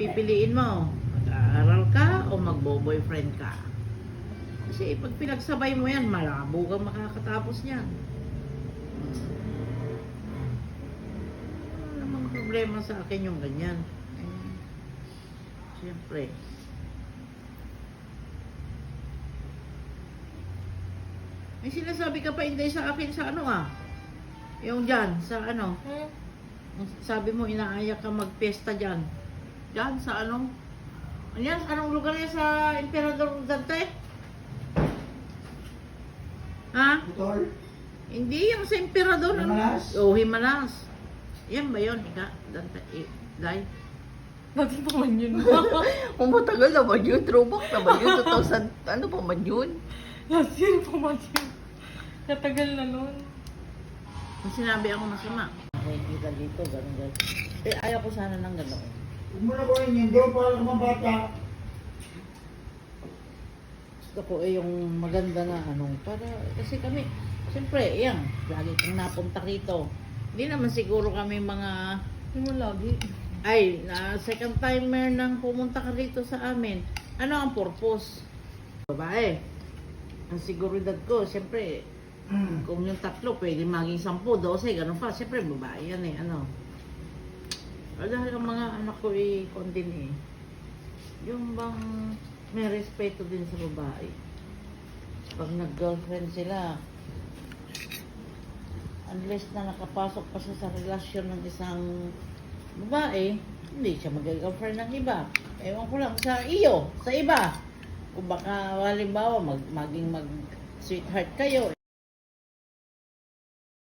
pipiliin mo? Mag-aaral ka o magbo-boyfriend ka? Kasi pag pinagsabay mo yan, malabo kang makakatapos niyan. Wala namang problema sa akin yung ganyan. Siyempre. May sinasabi ka pa hindi sa akin sa ano yung dyan, sa ano. Sabi mo, inaaya ka magpesta dyan. Dyan, sa anong? Ano anong lugar yan sa Emperador Dante? Ha? Butol? Hindi, yung sa Emperador. Himalas? Oo, Himalas. Yan ba yun? Dante, Day? Dati pa man yun. Kung matagal naman yun, throwback naman yun, 2000, ano pa man yun? Last year pa man yun. Katagal na nun. Kung sinabi ako masama. Nakikita dito, ganun guys. Ayaw ko sana ng gano'n. Huwag mo na ko rin yun doon para sa mga bata. Gusto ko yung maganda na para, kasi kami, siyempre, lagi kang napunta rito. Hindi naman siguro kami mga, Hindi mo lagi. na second timer nang pumunta ka rito sa amin. Ano ang purpose? Babae. Ang seguridad ko, siyempre, kung yung 3, pwede maging 10, 12, ganun pa. Siyempre, babae yan dahil ang mga anak ko kondin yung bang may respeto din sa babae. Pag nag-girlfriend sila, unless na nakapasok pa siya sa relasyon ng isang babae, hindi siya mag-girlfriend ng iba. Ewan ko lang sa iyo, sa iba. Kung baka halimbawa maging mag-sweetheart kayo.